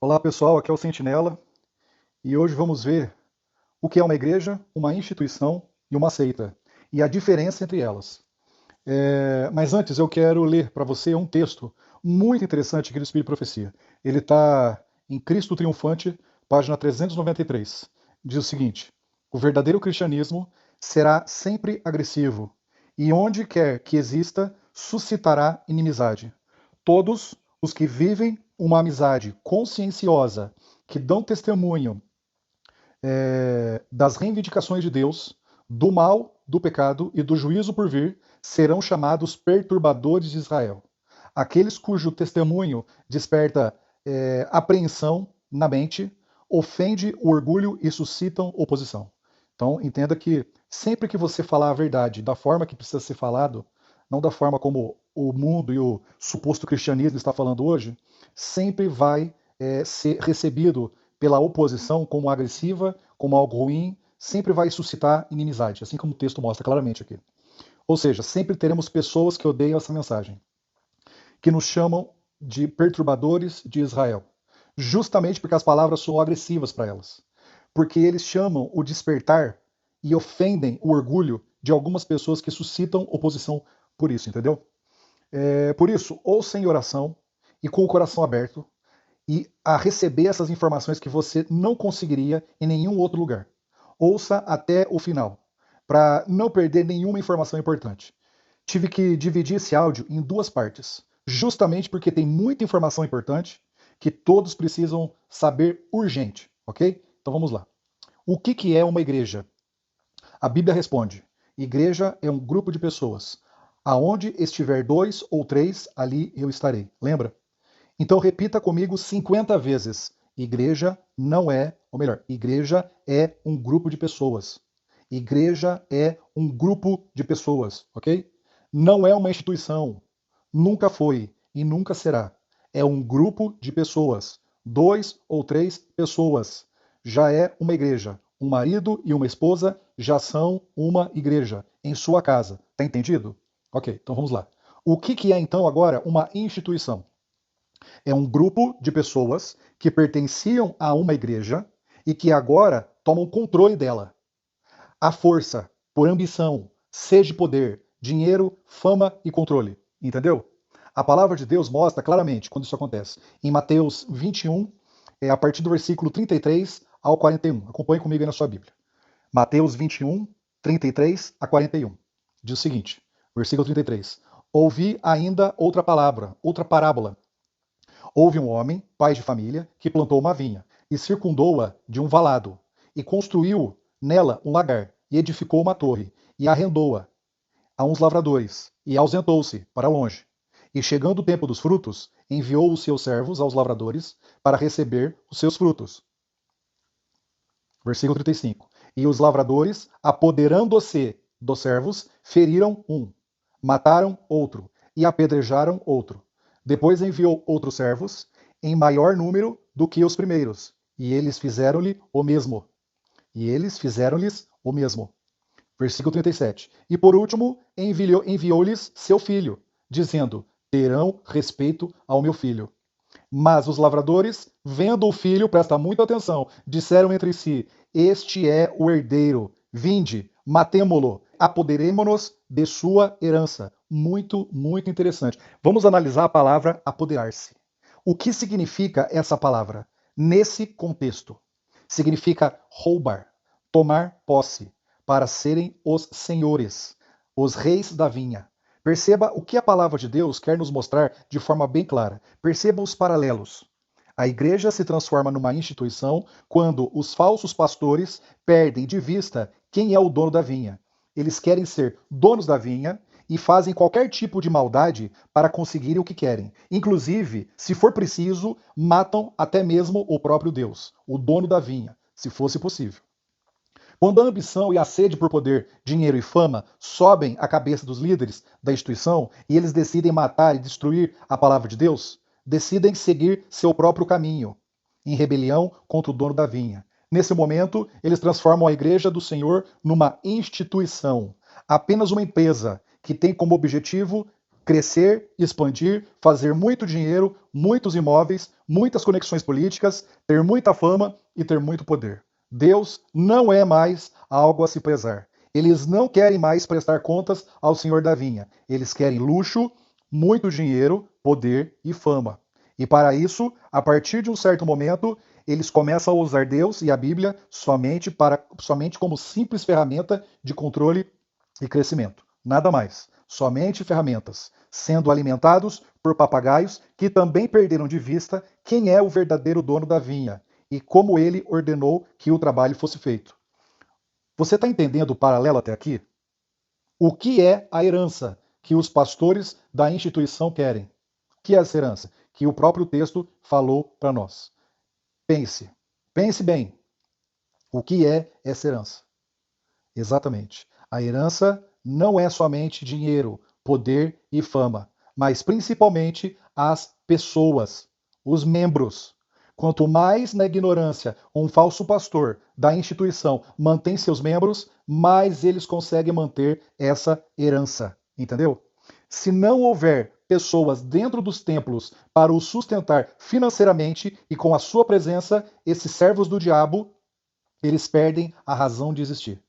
Olá pessoal, aqui é o Sentinela e hoje vamos ver o que é uma igreja, uma instituição e uma seita e a diferença entre elas. Mas antes eu quero ler para você um texto muito interessante aqui do Espírito de Profecia. Ele está em Cristo Triunfante, página 393. Diz o seguinte: o verdadeiro cristianismo será sempre agressivo e onde quer que exista, suscitará inimizade. Todos os que vivem uma amizade conscienciosa, que dão testemunho das reivindicações de Deus, do mal, do pecado e do juízo por vir, serão chamados perturbadores de Israel. Aqueles cujo testemunho desperta apreensão na mente, ofende o orgulho e suscitam oposição. Então, entenda que sempre que você falar a verdade da forma que precisa ser falado, não da forma como o mundo e o suposto cristianismo está falando hoje, sempre vai ser recebido pela oposição como agressiva, como algo ruim, sempre vai suscitar inimizade, assim como o texto mostra claramente aqui. Ou seja, sempre teremos pessoas que odeiam essa mensagem, que nos chamam de perturbadores de Israel, justamente porque as palavras são agressivas para elas. Porque eles chamam o despertar e ofendem o orgulho de algumas pessoas que suscitam oposição por isso, entendeu? Por isso, ouça em oração e com o coração aberto e a receber essas informações que você não conseguiria em nenhum outro lugar. Ouça até o final, para não perder nenhuma informação importante. Tive que dividir esse áudio em duas partes, justamente porque tem muita informação importante que todos precisam saber urgente, ok? Então vamos lá. O que é uma igreja? A Bíblia responde: igreja é um grupo de pessoas. Aonde estiver dois ou três, ali eu estarei. Lembra? Então repita comigo 50 vezes. Igreja não é, ou melhor, igreja é um grupo de pessoas. Igreja é um grupo de pessoas, ok? Não é uma instituição. Nunca foi e nunca será. É um grupo de pessoas. Dois ou três pessoas. Já é uma igreja. Um marido e uma esposa já são uma igreja em sua casa. Tá entendido? Ok, então vamos lá. O que é então agora uma instituição? É um grupo de pessoas que pertenciam a uma igreja e que agora tomam controle dela. A força, por ambição, sede de poder, dinheiro, fama e controle. Entendeu? A palavra de Deus mostra claramente quando isso acontece. Em Mateus 21, a partir do versículo 33 ao 41. Acompanhe comigo aí na sua Bíblia. Mateus 21, 33 a 41. Diz o seguinte, versículo 33. Ouvi ainda outra palavra, outra parábola. Houve um homem, pai de família, que plantou uma vinha e circundou-a de um valado, e construiu nela um lagar, e edificou uma torre, e arrendou-a a uns lavradores, e ausentou-se para longe. E chegando o tempo dos frutos, enviou os seus servos aos lavradores para receber os seus frutos. Versículo 35. E os lavradores, apoderando-se dos servos, feriram um, mataram outro, e apedrejaram outro. Depois enviou outros servos, em maior número do que os primeiros, e eles fizeram-lhe o mesmo. E eles fizeram-lhes o mesmo. Versículo 37. E por último, enviou-lhes seu filho, dizendo: terão respeito ao meu filho. Mas os lavradores, vendo o filho, presta muita atenção, disseram entre si: este é o herdeiro, vinde, matemo-lo, apoderemo-nos de sua herança. Muito, muito interessante. Vamos analisar a palavra apoderar-se. O que significa essa palavra? Nesse contexto, significa roubar, tomar posse, para serem os senhores, os reis da vinha. Perceba o que a palavra de Deus quer nos mostrar de forma bem clara. Perceba os paralelos. A igreja se transforma numa instituição quando os falsos pastores perdem de vista quem é o dono da vinha. Eles querem ser donos da vinha e fazem qualquer tipo de maldade para conseguirem o que querem. Inclusive, se for preciso, matam até mesmo o próprio Deus, o dono da vinha, se fosse possível. Quando a ambição e a sede por poder, dinheiro e fama sobem à cabeça dos líderes da instituição e eles decidem matar e destruir a palavra de Deus, decidem seguir seu próprio caminho, em rebelião contra o dono da vinha. Nesse momento, eles transformam a igreja do Senhor numa instituição, apenas uma empresa que tem como objetivo crescer, expandir, fazer muito dinheiro, muitos imóveis, muitas conexões políticas, ter muita fama e ter muito poder. Deus não é mais algo a se prezar. Eles não querem mais prestar contas ao Senhor da vinha. Eles querem luxo, muito dinheiro, poder e fama. E para isso, a partir de um certo momento, eles começam a usar Deus e a Bíblia somente como simples ferramenta de controle e crescimento. Nada mais. Somente ferramentas, sendo alimentados por papagaios que também perderam de vista quem é o verdadeiro dono da vinha e como ele ordenou que o trabalho fosse feito. Você está entendendo o paralelo até aqui? O que é a herança que os pastores da instituição querem? O que é essa herança? Que o próprio texto falou para nós. Pense bem. O que é essa herança? Exatamente. A herança não é somente dinheiro, poder e fama, mas principalmente as pessoas, os membros. Quanto mais na ignorância um falso pastor da instituição mantém seus membros, mais eles conseguem manter essa herança. Entendeu? Se não houver pessoas dentro dos templos para o sustentar financeiramente e com a sua presença, esses servos do diabo, eles perdem a razão de existir.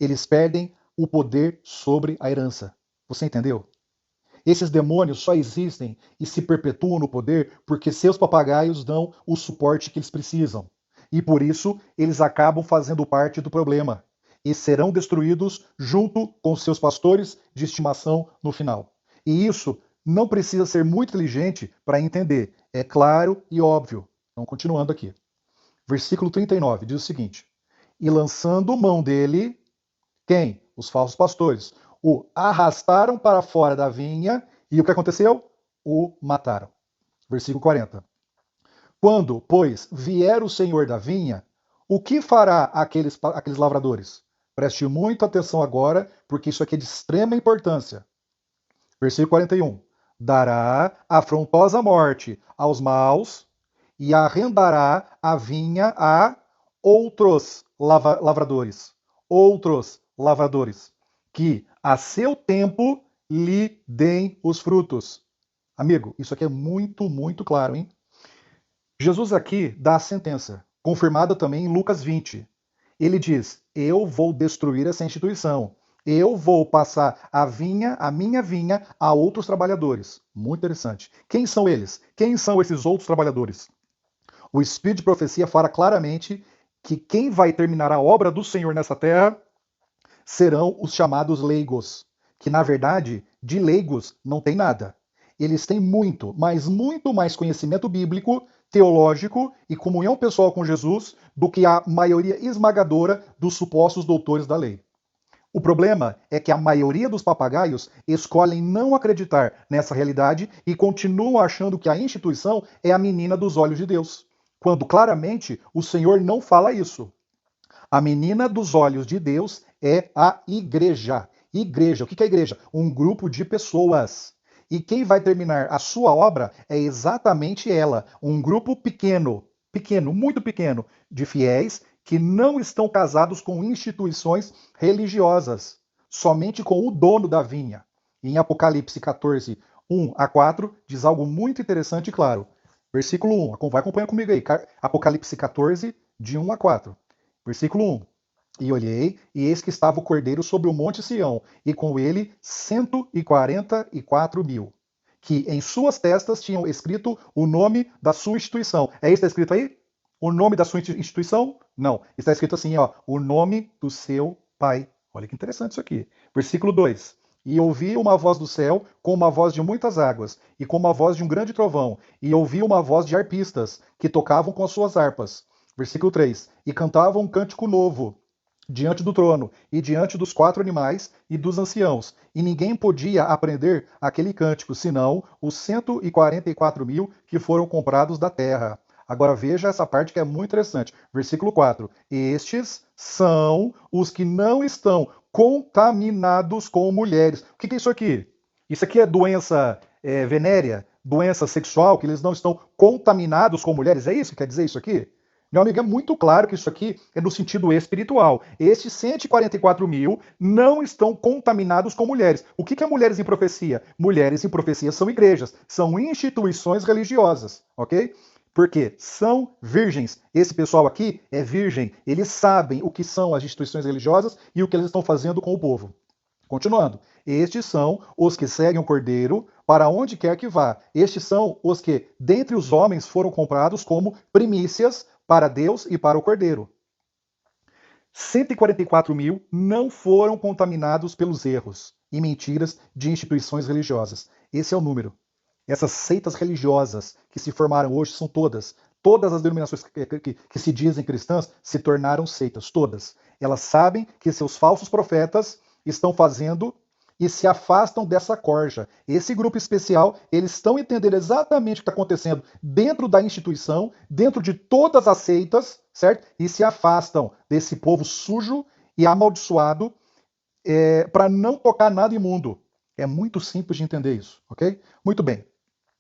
Eles perdem o poder sobre a herança. Você entendeu? Esses demônios só existem e se perpetuam no poder porque seus papagaios dão o suporte que eles precisam. E por isso eles acabam fazendo parte do problema e serão destruídos junto com seus pastores de estimação no final. E isso não precisa ser muito inteligente para entender. É claro e óbvio. Então, continuando aqui. Versículo 39 diz o seguinte: E lançando mão dele, quem? Os falsos pastores. O arrastaram para fora da vinha e o que aconteceu? O mataram. Versículo 40. Quando, pois, vier o Senhor da vinha, o que fará aqueles lavradores? Preste muita atenção agora, porque isso aqui é de extrema importância. Versículo 41. Dará afrontosa morte aos maus e arrendará a vinha a outros lavradores. Outros lavradores, que a seu tempo lhe deem os frutos. Amigo, isso aqui é muito, muito claro, hein? Jesus aqui dá a sentença, confirmada também em Lucas 20. Ele diz: Eu vou destruir essa instituição. Eu vou passar a minha vinha, a outros trabalhadores. Muito interessante. Quem são eles? Quem são esses outros trabalhadores? O Espírito de Profecia fala claramente que quem vai terminar a obra do Senhor nessa terra serão os chamados leigos, que na verdade, de leigos não tem nada. Eles têm muito, mas muito mais conhecimento bíblico, teológico e comunhão pessoal com Jesus do que a maioria esmagadora dos supostos doutores da lei. O problema é que a maioria dos papagaios escolhem não acreditar nessa realidade e continuam achando que a instituição é a menina dos olhos de Deus, quando claramente o Senhor não fala isso. A menina dos olhos de Deus é a igreja. Igreja, o que é a igreja? Um grupo de pessoas. E quem vai terminar a sua obra é exatamente ela, um grupo pequeno, muito pequeno, de fiéis que não estão casados com instituições religiosas, somente com o dono da vinha. Em Apocalipse 14, 1 a 4, diz algo muito interessante e claro. Versículo 1, vai acompanhar comigo aí, Apocalipse 14, de 1 a 4. Versículo 1. E olhei, e eis que estava o Cordeiro sobre o monte Sião, e com ele 144.000, que em suas testas tinham escrito o nome da sua instituição. É isso que está escrito aí? O nome da sua instituição? Não. Está escrito assim, ó, o nome do seu Pai. Olha que interessante isso aqui. Versículo 2. E ouvi uma voz do céu, com uma voz de muitas águas, e com uma voz de um grande trovão, e ouvi uma voz de harpistas, que tocavam com as suas harpas. Versículo 3. E cantavam um cântico novo diante do trono, e diante dos 4 animais e dos anciãos. E ninguém podia aprender aquele cântico, senão os 144.000 que foram comprados da terra. Agora veja essa parte que é muito interessante. Versículo 4. Estes são os que não estão contaminados com mulheres. O que é isso aqui? Isso aqui é doença venérea, doença sexual, que eles não estão contaminados com mulheres? É isso que quer dizer isso aqui? Meu amigo, é muito claro que isso aqui é no sentido espiritual. Estes 144 mil não estão contaminados com mulheres. O que é mulheres em profecia? Mulheres em profecia são igrejas, são instituições religiosas, ok? Porque são virgens. Esse pessoal aqui é virgem. Eles sabem o que são as instituições religiosas e o que eles estão fazendo com o povo. Continuando, estes são os que seguem o Cordeiro para onde quer que vá. Estes são os que, dentre os homens, foram comprados como primícias para Deus e para o Cordeiro. 144 mil não foram contaminados pelos erros e mentiras de instituições religiosas. Esse é o número. Essas seitas religiosas que se formaram hoje são todas. Todas as denominações que se dizem cristãs se tornaram seitas, todas. Elas sabem que seus falsos profetas estão fazendo e se afastam dessa corja. Esse grupo especial, eles estão entendendo exatamente o que está acontecendo dentro da instituição, dentro de todas as seitas, certo? E se afastam desse povo sujo e amaldiçoado para não tocar nada imundo. É muito simples de entender isso, ok? Muito bem.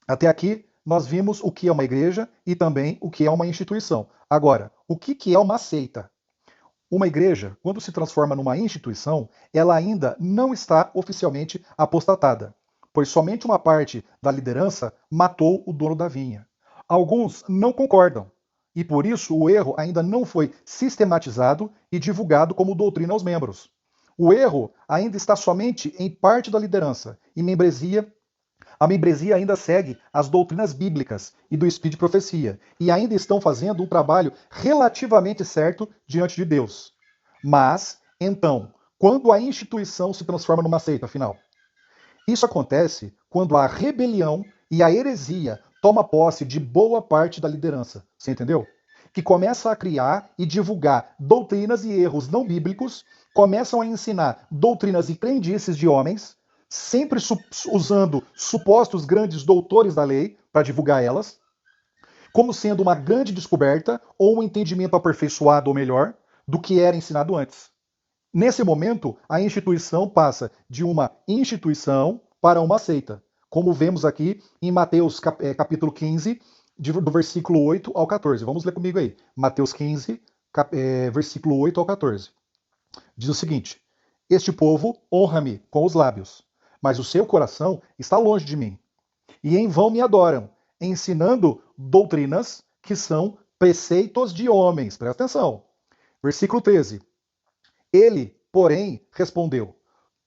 Até aqui nós vimos o que é uma igreja e também o que é uma instituição. Agora, o que é uma seita? Uma igreja, quando se transforma numa instituição, ela ainda não está oficialmente apostatada, pois somente uma parte da liderança matou o dono da vinha. Alguns não concordam, e por isso o erro ainda não foi sistematizado e divulgado como doutrina aos membros. O erro ainda está somente em parte da liderança, e a membresia ainda segue as doutrinas bíblicas e do Espírito de profecia, e ainda estão fazendo um trabalho relativamente certo diante de Deus. Mas, então, quando a instituição se transforma numa seita, afinal? Isso acontece quando a rebelião e a heresia toma posse de boa parte da liderança. Você entendeu? Que começa a criar e divulgar doutrinas e erros não bíblicos, começam a ensinar doutrinas e crendices de homens, sempre usando supostos grandes doutores da lei para divulgar elas, como sendo uma grande descoberta ou um entendimento aperfeiçoado ou melhor do que era ensinado antes. Nesse momento, a instituição passa de uma instituição para uma seita, como vemos aqui em Mateus capítulo 15, do versículo 8 ao 14. Vamos ler comigo aí. Mateus 15, versículo 8 ao 14. Diz o seguinte: Este povo honra-me com os lábios, mas o seu coração está longe de mim. E em vão me adoram, ensinando doutrinas que são preceitos de homens. Presta atenção. Versículo 13. Ele, porém, respondeu: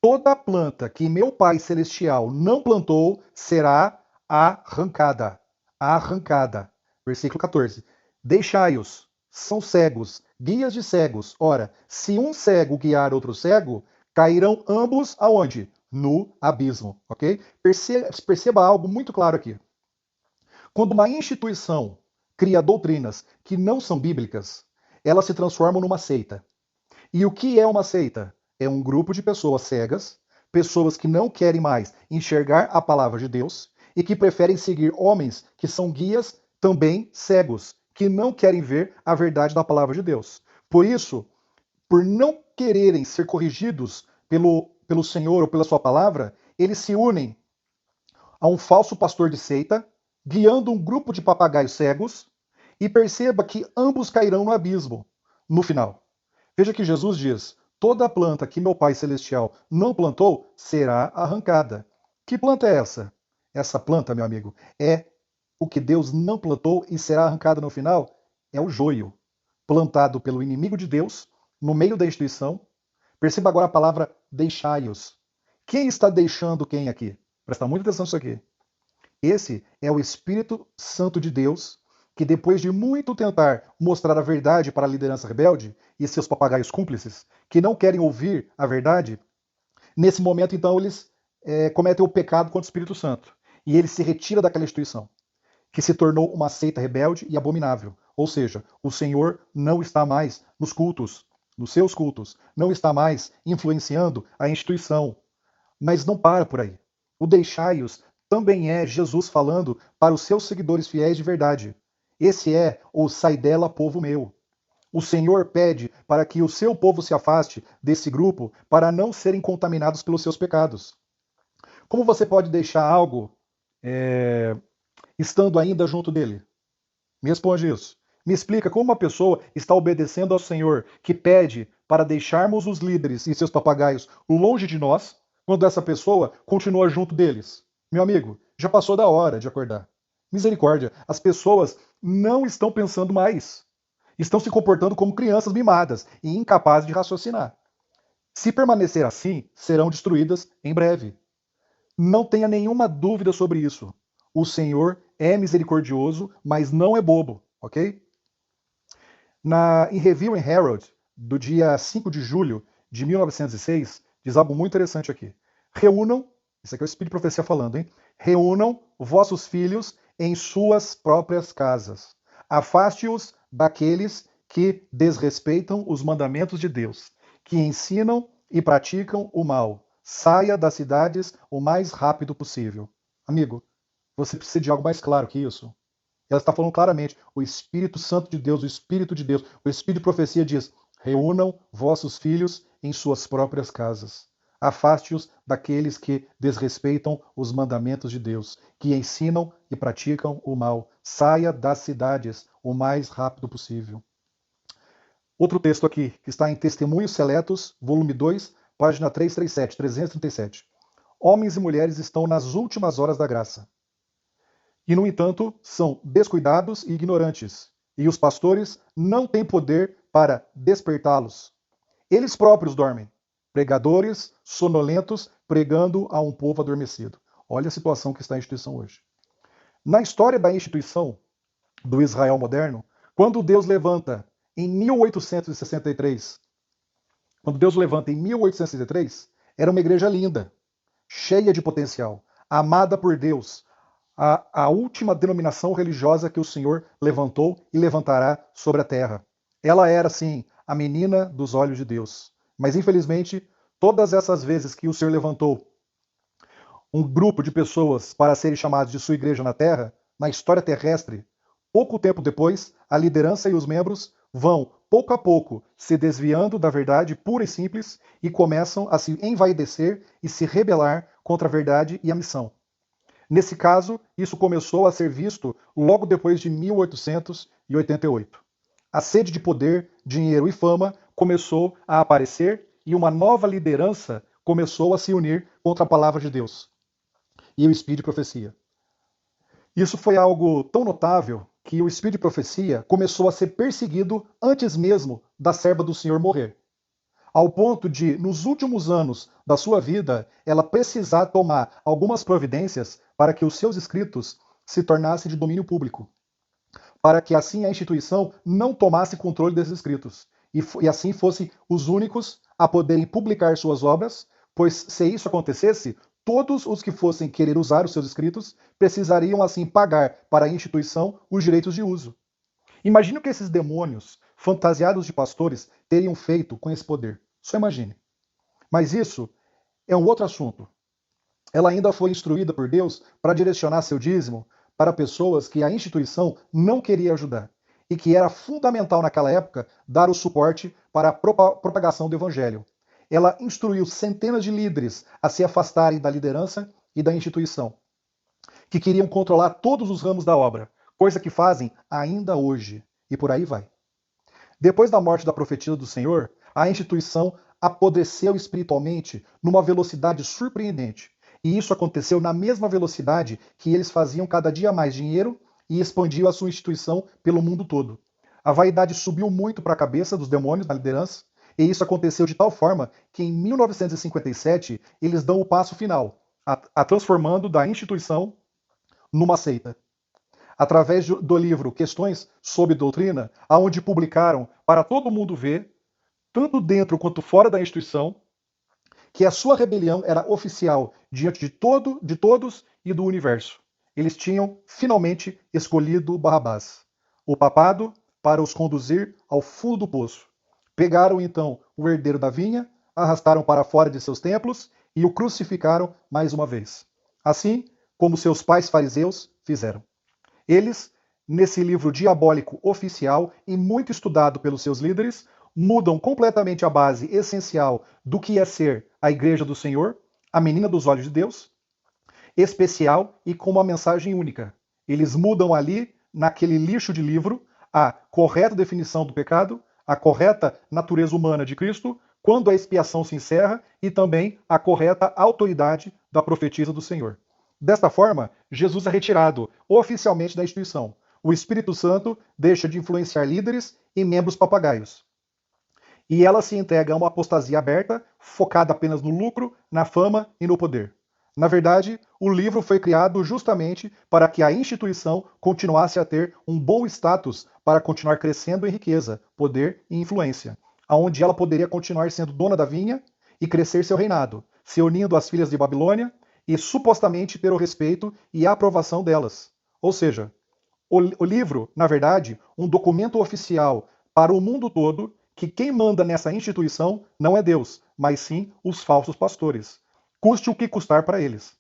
Toda planta que meu Pai Celestial não plantou será arrancada. Arrancada. Versículo 14. Deixai-os, são cegos, guias de cegos. Ora, se um cego guiar outro cego, cairão ambos aonde? No abismo, ok? Perceba algo muito claro aqui. Quando uma instituição cria doutrinas que não são bíblicas, elas se transformam numa seita. E o que é uma seita? É um grupo de pessoas cegas, pessoas que não querem mais enxergar a palavra de Deus e que preferem seguir homens que são guias também cegos, que não querem ver a verdade da palavra de Deus. Por isso, por não quererem ser corrigidos pelo Senhor ou pela sua palavra, eles se unem a um falso pastor de seita, guiando um grupo de papagaios cegos, e perceba que ambos cairão no abismo no final. Veja que Jesus diz: toda planta que meu Pai Celestial não plantou será arrancada. Que planta é essa? Essa planta, meu amigo, é o que Deus não plantou e será arrancada no final? É o joio, plantado pelo inimigo de Deus no meio da instituição. Perceba agora a palavra deixai-os. Quem está deixando quem aqui? Presta muita atenção nisso aqui. Esse é o Espírito Santo de Deus, que depois de muito tentar mostrar a verdade para a liderança rebelde e seus papagaios cúmplices, que não querem ouvir a verdade, nesse momento, então, eles cometem o pecado contra o Espírito Santo. E ele se retira daquela instituição, que se tornou uma seita rebelde e abominável. Ou seja, o Senhor não está mais nos cultos, nos seus cultos, não está mais influenciando a instituição. Mas não para por aí. O deixai-os também é Jesus falando para os seus seguidores fiéis de verdade. Esse é o sai dela, povo meu. O Senhor pede para que o seu povo se afaste desse grupo para não serem contaminados pelos seus pecados. Como você pode deixar algo estando ainda junto dele? Me responde isso. Me explica como uma pessoa está obedecendo ao Senhor que pede para deixarmos os líderes e seus papagaios longe de nós, quando essa pessoa continua junto deles. Meu amigo, já passou da hora de acordar. Misericórdia, as pessoas não estão pensando mais. Estão se comportando como crianças mimadas e incapazes de raciocinar. Se permanecer assim, serão destruídas em breve. Não tenha nenhuma dúvida sobre isso. O Senhor é misericordioso, mas não é bobo, ok? Em Review and Herald, do dia 5 de julho de 1906, diz algo muito interessante aqui. Reúnam, isso aqui é o Espírito de Profecia falando, hein? Reúnam vossos filhos em suas próprias casas. Afaste-os daqueles que desrespeitam os mandamentos de Deus, que ensinam e praticam o mal. Saia das cidades o mais rápido possível. Amigo, você precisa de algo mais claro que isso. Ela está falando claramente, o Espírito Santo de Deus, o Espírito de Deus, o Espírito de profecia diz, reúnam vossos filhos em suas próprias casas. Afaste-os daqueles que desrespeitam os mandamentos de Deus, que ensinam e praticam o mal. Saia das cidades o mais rápido possível. Outro texto aqui, que está em Testemunhos Seletos, volume 2, página 337. Homens e mulheres estão nas últimas horas da graça. E, no entanto, são descuidados e ignorantes, e os pastores não têm poder para despertá-los. Eles próprios dormem, pregadores sonolentos pregando a um povo adormecido. Olha a situação que está a instituição hoje. Na história da instituição do Israel moderno, quando Deus levanta em 1863, era uma igreja linda, cheia de potencial, amada por Deus, a última denominação religiosa que o Senhor levantou e levantará sobre a terra. Ela era, sim, a menina dos olhos de Deus. Mas, infelizmente, todas essas vezes que o Senhor levantou um grupo de pessoas para serem chamados de sua igreja na terra, na história terrestre, pouco tempo depois, a liderança e os membros vão, pouco a pouco, se desviando da verdade pura e simples e começam a se envaidecer e se rebelar contra a verdade e a missão. Nesse caso, isso começou a ser visto logo depois de 1888. A sede de poder, dinheiro e fama começou a aparecer e uma nova liderança começou a se unir contra a palavra de Deus e o Espírito de Profecia. Isso foi algo tão notável que o Espírito de Profecia começou a ser perseguido antes mesmo da serva do Senhor morrer, ao ponto de, nos últimos anos da sua vida, ela precisar tomar algumas providências para que os seus escritos se tornassem de domínio público, para que assim a instituição não tomasse controle desses escritos, e assim fossem os únicos a poderem publicar suas obras, pois se isso acontecesse, todos os que fossem querer usar os seus escritos precisariam assim pagar para a instituição os direitos de uso. Imagine o que esses demônios, fantasiados de pastores, teriam feito com esse poder. Só imagine. Mas isso é um outro assunto. Ela ainda foi instruída por Deus para direcionar seu dízimo para pessoas que a instituição não queria ajudar e que era fundamental naquela época dar o suporte para a propagação do evangelho. Ela instruiu centenas de líderes a se afastarem da liderança e da instituição, que queriam controlar todos os ramos da obra, coisa que fazem ainda hoje. E por aí vai. Depois da morte da profetisa do Senhor, a instituição apodreceu espiritualmente numa velocidade surpreendente. E isso aconteceu na mesma velocidade que eles faziam cada dia mais dinheiro e expandiam a sua instituição pelo mundo todo. A vaidade subiu muito para a cabeça dos demônios na liderança, e isso aconteceu de tal forma que em 1957 eles dão o passo final, a transformando da instituição numa seita. Através do livro Questões sobre Doutrina, aonde publicaram para todo mundo ver, tanto dentro quanto fora da instituição, que a sua rebelião era oficial diante de todos e do universo. Eles tinham finalmente escolhido Barrabás, o papado, para os conduzir ao fundo do poço. Pegaram então o herdeiro da vinha, arrastaram para fora de seus templos e o crucificaram mais uma vez. Assim como seus pais fariseus fizeram. Eles, nesse livro diabólico oficial e muito estudado pelos seus líderes, mudam completamente a base essencial do que é ser a Igreja do Senhor, a menina dos olhos de Deus, especial e com uma mensagem única. Eles mudam ali, naquele lixo de livro, a correta definição do pecado, a correta natureza humana de Cristo, quando a expiação se encerra, e também a correta autoridade da profetisa do Senhor. Desta forma, Jesus é retirado oficialmente da instituição. O Espírito Santo deixa de influenciar líderes e membros papagaios. E ela se entrega a uma apostasia aberta, focada apenas no lucro, na fama e no poder. Na verdade, o livro foi criado justamente para que a instituição continuasse a ter um bom status para continuar crescendo em riqueza, poder e influência, aonde ela poderia continuar sendo dona da vinha e crescer seu reinado, se unindo às filhas de Babilônia e supostamente ter o respeito e a aprovação delas. Ou seja, o livro, na verdade, um documento oficial para o mundo todo, que quem manda nessa instituição não é Deus, mas sim os falsos pastores. Custe o que custar para eles.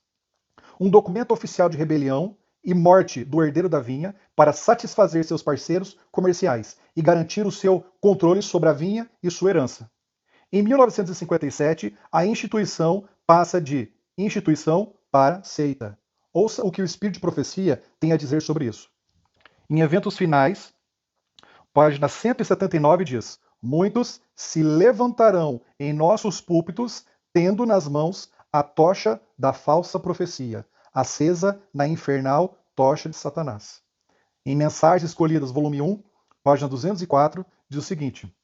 Um documento oficial de rebelião e morte do herdeiro da vinha para satisfazer seus parceiros comerciais e garantir o seu controle sobre a vinha e sua herança. Em 1957, a instituição passa de instituição para seita. Ouça o que o Espírito de Profecia tem a dizer sobre isso. Em Eventos Finais, página 179 diz: muitos se levantarão em nossos púlpitos, tendo nas mãos a tocha da falsa profecia, acesa na infernal tocha de Satanás. Em Mensagens Escolhidas, volume 1, página 204, diz o seguinte: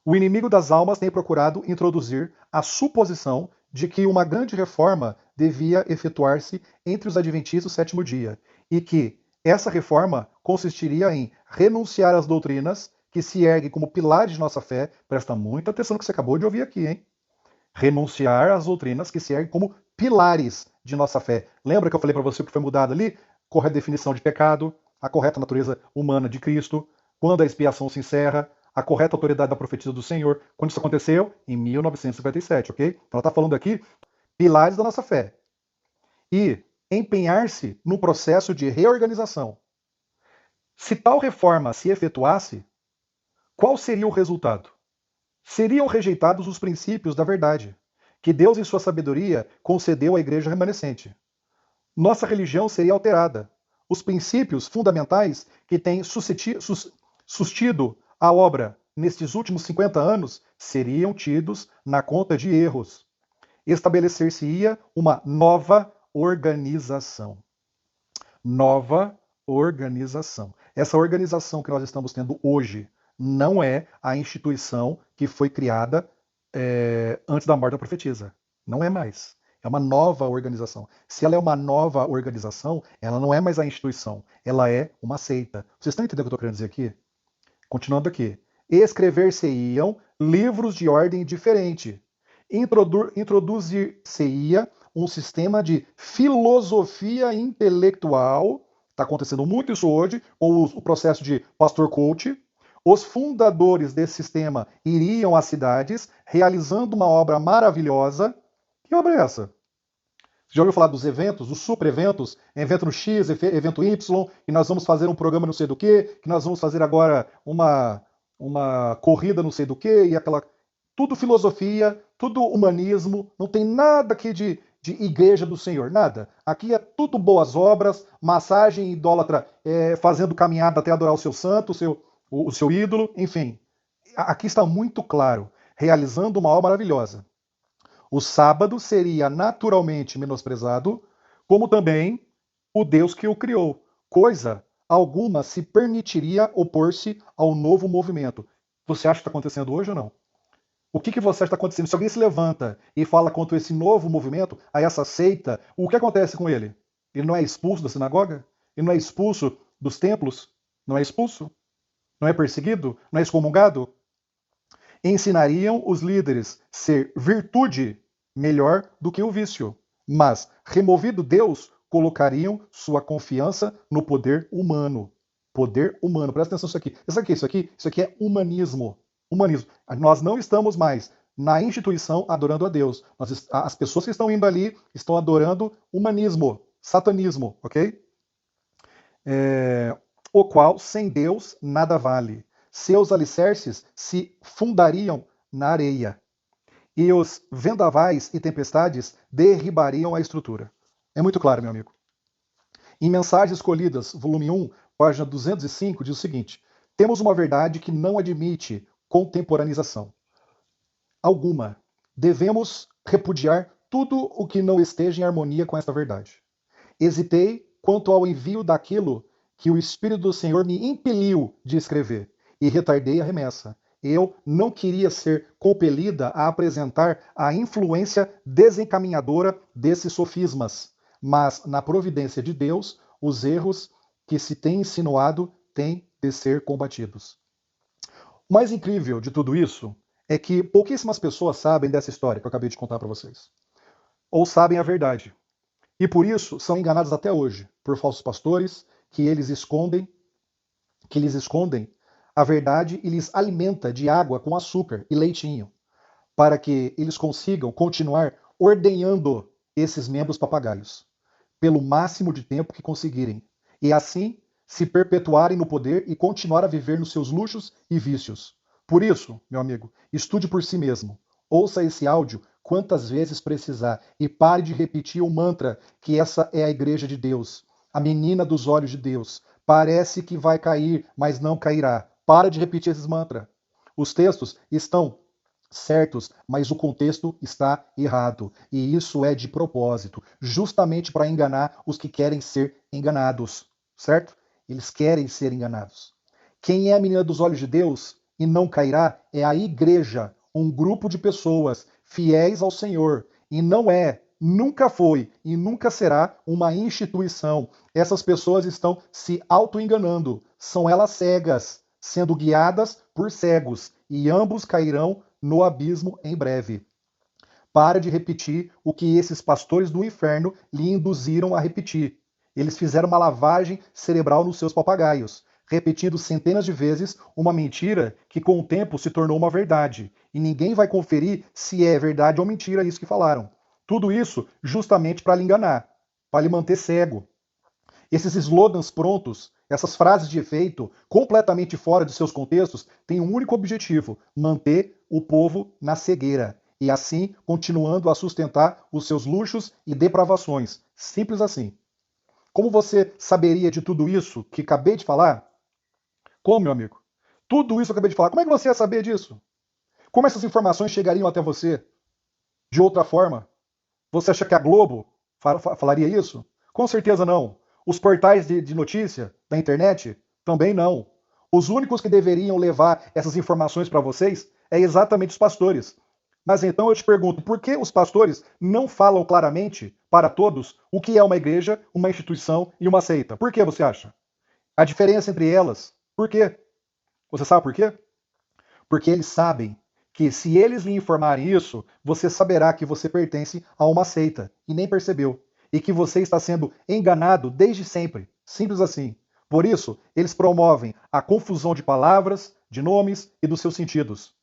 o inimigo das almas tem procurado introduzir a suposição de que uma grande reforma devia efetuar-se entre os adventistas do sétimo dia, e que essa reforma consistiria em renunciar às doutrinas que se erguem como pilares de nossa fé. Presta muita atenção no que você acabou de ouvir aqui, hein? Renunciar às doutrinas que se erguem como pilares de nossa fé. Lembra que eu falei para você que foi mudado ali? Correta definição de pecado, a correta natureza humana de Cristo, quando a expiação se encerra, a correta autoridade da profetisa do Senhor. Quando isso aconteceu? Em 1957, ok? Então ela está falando aqui pilares da nossa fé. E empenhar-se no processo de reorganização. Se tal reforma se efetuasse, qual seria o resultado? Seriam rejeitados os princípios da verdade, que Deus, em sua sabedoria, concedeu à igreja remanescente. Nossa religião seria alterada. Os princípios fundamentais que têm sustido a obra nestes últimos 50 anos seriam tidos na conta de erros. Estabelecer-se-ia uma nova organização. Nova organização. Essa organização que nós estamos tendo hoje não é a instituição que foi criada antes da morte da profetisa. Não é mais. É uma nova organização. Se ela é uma nova organização, ela não é mais a instituição. Ela é uma seita. Vocês estão entendendo o que eu estou querendo dizer aqui? Continuando aqui. Escrever-se-iam livros de ordem diferente. Introduzir-se-ia um sistema de filosofia intelectual. Está acontecendo muito isso hoje, com o processo de pastor coach. Os fundadores desse sistema iriam às cidades, realizando uma obra maravilhosa. Que obra é essa? Você já ouviu falar dos eventos, dos super-eventos? Evento X, evento Y, que nós vamos fazer um programa não sei do que nós vamos fazer agora uma corrida não sei do que, e aquela... Tudo filosofia, tudo humanismo, não tem nada aqui de igreja do Senhor, nada. Aqui é tudo boas obras, massagem idólatra, fazendo caminhada até adorar o seu santo, o seu ídolo, enfim. Aqui está muito claro, realizando uma obra maravilhosa. O sábado seria naturalmente menosprezado, como também o Deus que o criou. Coisa alguma se permitiria opor-se ao novo movimento. Você acha que está acontecendo hoje ou não? O que você acha que está acontecendo? Se alguém se levanta e fala contra esse novo movimento, a essa seita, o que acontece com ele? Ele não é expulso da sinagoga? Ele não é expulso dos templos? Não é expulso? Não é perseguido? Não é excomungado? Ensinariam os líderes ser virtude melhor do que o vício, mas, removido Deus, colocariam sua confiança no poder humano. Poder humano. Presta atenção nisso aqui. Isso aqui é humanismo. Humanismo. Nós não estamos mais na instituição adorando a Deus. As pessoas que estão indo ali estão adorando humanismo, satanismo, ok? O qual, sem Deus, nada vale. Seus alicerces se fundariam na areia, e os vendavais e tempestades derribariam a estrutura. É muito claro, meu amigo. Em Mensagens Escolhidas, volume 1, página 205, diz o seguinte: Temos uma verdade que não admite contemporanização alguma. Devemos repudiar tudo o que não esteja em harmonia com esta verdade. Hesitei quanto ao envio daquilo que o Espírito do Senhor me impeliu de escrever, e retardei a remessa. Eu não queria ser compelida a apresentar a influência desencaminhadora desses sofismas, mas, na providência de Deus, os erros que se têm insinuado têm de ser combatidos. O mais incrível de tudo isso é que pouquíssimas pessoas sabem dessa história que eu acabei de contar para vocês, ou sabem a verdade. E por isso são enganados até hoje por falsos pastores que lhes escondem a verdade e lhes alimenta de água com açúcar e leitinho, para que eles consigam continuar ordenhando esses membros papagaios pelo máximo de tempo que conseguirem, e assim se perpetuarem no poder e continuar a viver nos seus luxos e vícios. Por isso, meu amigo, estude por si mesmo. Ouça esse áudio quantas vezes precisar e pare de repetir o mantra que essa é a igreja de Deus, a menina dos olhos de Deus. Parece que vai cair, mas não cairá. Para de repetir esses mantras. Os textos estão certos, mas o contexto está errado. E isso é de propósito, justamente para enganar os que querem ser enganados, certo? Eles querem ser enganados. Quem é a menina dos olhos de Deus e não cairá é a igreja, um grupo de pessoas fiéis ao Senhor, e não é, nunca foi e nunca será uma instituição. Essas pessoas estão se auto-enganando, são elas cegas, sendo guiadas por cegos, e ambos cairão no abismo em breve. Para de repetir o que esses pastores do inferno lhe induziram a repetir. Eles fizeram uma lavagem cerebral nos seus papagaios, repetindo centenas de vezes uma mentira que com o tempo se tornou uma verdade. E ninguém vai conferir se é verdade ou mentira isso que falaram. Tudo isso justamente para lhe enganar, para lhe manter cego. Esses slogans prontos, essas frases de efeito, completamente fora de seus contextos, têm um único objetivo: manter o povo na cegueira. E assim, continuando a sustentar os seus luxos e depravações. Simples assim. Como você saberia de tudo isso que acabei de falar? Como, meu amigo? Tudo isso que eu acabei de falar, como é que você ia saber disso? Como essas informações chegariam até você? De outra forma? Você acha que a Globo falaria isso? Com certeza não. Os portais de notícia da internet? Também não. Os únicos que deveriam levar essas informações para vocês é exatamente os pastores. Mas então eu te pergunto, por que os pastores não falam claramente para todos o que é uma igreja, uma instituição e uma seita? Por que você acha? A diferença entre elas? Por quê? Você sabe por quê? Porque eles sabem que se eles lhe informarem isso, você saberá que você pertence a uma seita e nem percebeu. E que você está sendo enganado desde sempre. Simples assim. Por isso, eles promovem a confusão de palavras, de nomes e dos seus sentidos.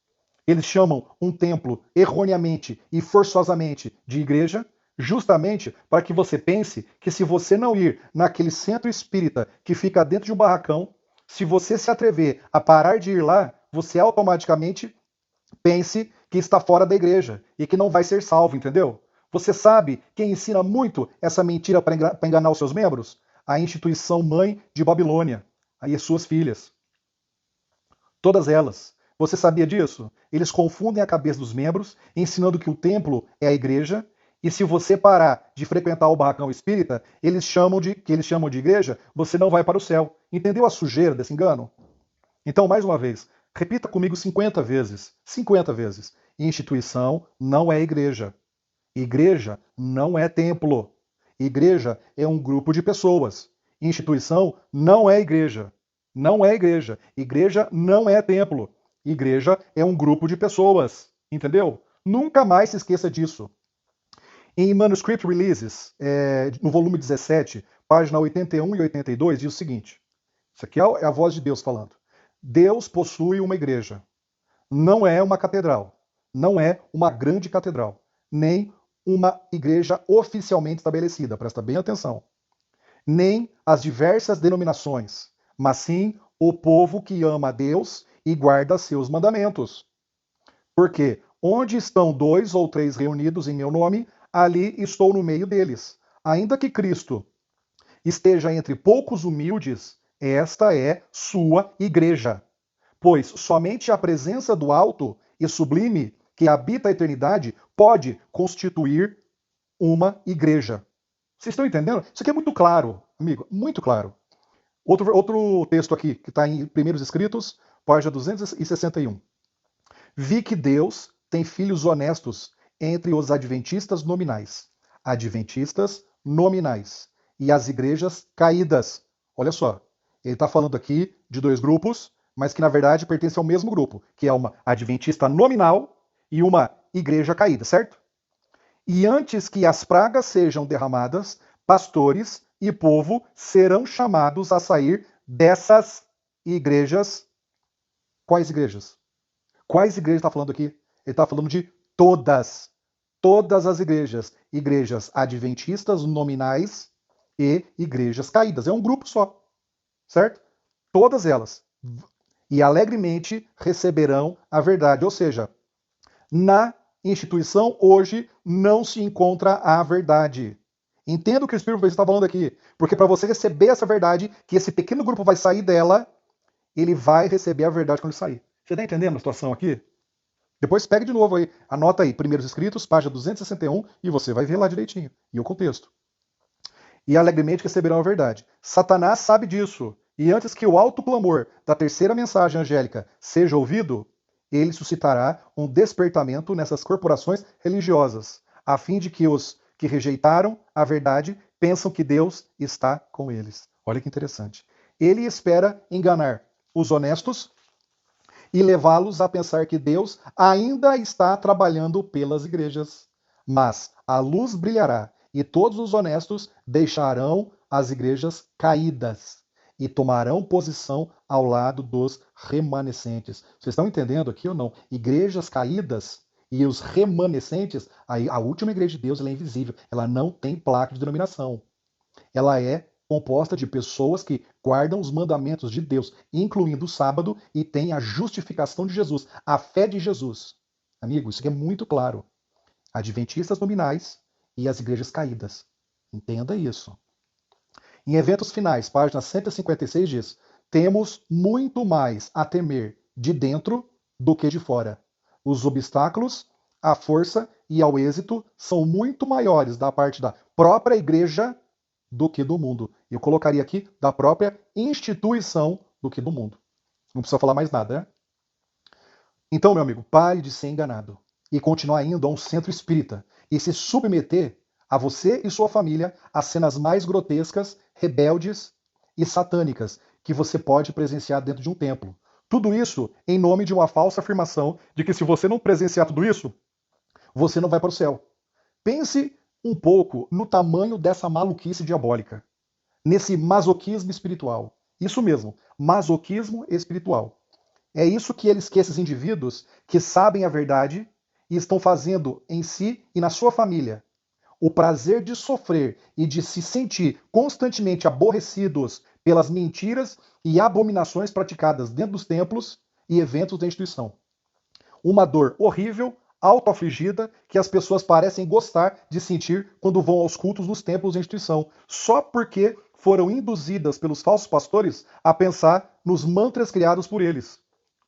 Eles chamam um templo erroneamente e forçosamente de igreja, justamente para que você pense que se você não ir naquele centro espírita que fica dentro de um barracão, se você se atrever a parar de ir lá, você automaticamente pense que está fora da igreja e que não vai ser salvo, entendeu? Você sabe quem ensina muito essa mentira para enganar os seus membros? A instituição mãe de Babilônia e as suas filhas. Todas elas. Você sabia disso? Eles confundem a cabeça dos membros, ensinando que o templo é a igreja, e se você parar de frequentar o barracão espírita, que eles chamam de igreja, você não vai para o céu. Entendeu a sujeira desse engano? Então, mais uma vez, repita comigo 50 vezes. 50 vezes. Instituição não é igreja. Igreja não é templo. Igreja é um grupo de pessoas. Instituição não é igreja. Não é igreja. Igreja não é templo. Igreja é um grupo de pessoas. Entendeu? Nunca mais se esqueça disso. Em Manuscript Releases, no volume 17, página 81 e 82, diz o seguinte. Isso aqui é a voz de Deus falando. Deus possui uma igreja. Não é uma catedral. Não é uma grande catedral. Nem uma igreja oficialmente estabelecida. Presta bem atenção. Nem as diversas denominações, mas sim o povo que ama a Deus e guarda seus mandamentos. Porque onde estão 2 ou 3 reunidos em meu nome, ali estou no meio deles. Ainda que Cristo esteja entre poucos humildes, esta é sua igreja. pois somente a presença do alto e sublime que habita a eternidade pode constituir uma igreja. Vocês estão entendendo? Isso aqui é muito claro, amigo, muito claro. Outro texto aqui, que está em Primeiros Escritos, página 261. Vi que Deus tem filhos honestos entre os adventistas nominais. Adventistas nominais. E as igrejas caídas. Olha só, ele está falando aqui de dois grupos, mas que na verdade pertencem ao mesmo grupo, que é uma adventista nominal e uma igreja caída, certo? E antes que as pragas sejam derramadas, pastores e povo serão chamados a sair dessas igrejas. Quais igrejas? Quais igrejas está falando aqui? Ele está falando de todas. Todas as igrejas. Igrejas adventistas nominais e igrejas caídas. É um grupo só. Certo? Todas elas. E alegremente receberão a verdade. Ou seja, na instituição hoje não se encontra a verdade. Entenda o que o Espírito está falando aqui. Porque para você receber essa verdade, que esse pequeno grupo vai sair dela, ele vai receber a verdade quando ele sair. Você está entendendo a situação aqui? Depois pegue de novo aí, anota aí, Primeiros Escritos, página 261, e você vai ver lá direitinho, e o contexto. E alegremente receberão a verdade. Satanás sabe disso, e antes que o alto clamor da terceira mensagem angélica seja ouvido, ele suscitará um despertamento nessas corporações religiosas, a fim de que os que rejeitaram a verdade pensam que Deus está com eles. Olha que interessante. Ele espera enganar os honestos e levá-los a pensar que Deus ainda está trabalhando pelas igrejas. Mas a luz brilhará e todos os honestos deixarão as igrejas caídas e tomarão posição ao lado dos remanescentes. Vocês estão entendendo aqui ou não? Igrejas caídas e os remanescentes, a última igreja de Deus ela é invisível, ela não tem placa de denominação. Ela é composta de pessoas que guardam os mandamentos de Deus, incluindo o sábado, e têm a justificação de Jesus, a fé de Jesus. Amigo, isso aqui é muito claro. Adventistas nominais e as igrejas caídas. Entenda isso. Em eventos finais, página 156 diz: temos muito mais a temer de dentro do que de fora. Os obstáculos à força e ao êxito são muito maiores da parte da própria igreja do que do mundo. Eu colocaria aqui da própria instituição do que do mundo. Não precisa falar mais nada, né? Então, meu amigo, pare de ser enganado e continuar indo a um centro espírita e se submeter a você e sua família às cenas mais grotescas, rebeldes e satânicas que você pode presenciar dentro de um templo. Tudo isso em nome de uma falsa afirmação de que se você não presenciar tudo isso, você não vai para o céu. Pense um pouco no tamanho dessa maluquice diabólica, nesse masoquismo espiritual. Isso mesmo, masoquismo espiritual. É isso que esses indivíduos que sabem a verdade e estão fazendo em si e na sua família o prazer de sofrer e de se sentir constantemente aborrecidos pelas mentiras e abominações praticadas dentro dos templos e eventos da instituição. Uma dor horrível, autoafligida, que as pessoas parecem gostar de sentir quando vão aos cultos nos templos da instituição, só porque foram induzidas pelos falsos pastores a pensar nos mantras criados por eles,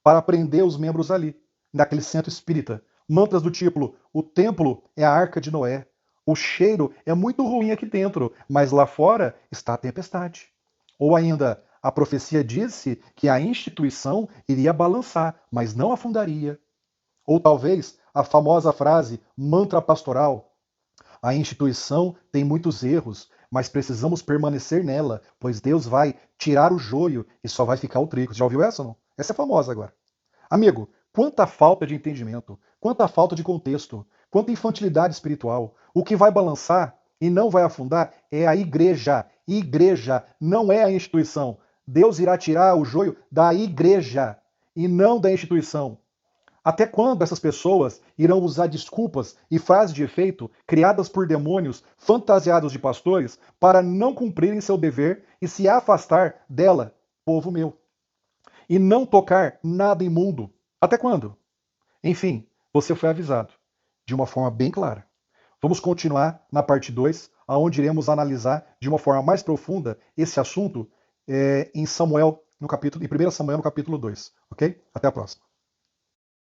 para prender os membros ali, naquele centro espírita. Mantras do tipo: o templo é a arca de Noé, o cheiro é muito ruim aqui dentro, mas lá fora está a tempestade. Ou ainda, a profecia disse que a instituição iria balançar, mas não afundaria. Ou talvez a famosa frase mantra pastoral: a instituição tem muitos erros, mas precisamos permanecer nela, pois Deus vai tirar o joio e só vai ficar o trigo. Já ouviu essa ou não? Essa é famosa agora. Amigo, quanta falta de entendimento, quanta falta de contexto, quanta infantilidade espiritual. O que vai balançar e não vai afundar é a igreja. Igreja não é a instituição. Deus irá tirar o joio da igreja e não da instituição. Até quando essas pessoas irão usar desculpas e frases de efeito criadas por demônios fantasiados de pastores para não cumprirem seu dever e se afastar dela, povo meu? E não tocar nada imundo. Até quando? Enfim, você foi avisado de uma forma bem clara. Vamos continuar na parte 2, onde iremos analisar de uma forma mais profunda esse assunto em Samuel no capítulo, em 1 Samuel, no capítulo 2. Ok? Até a próxima.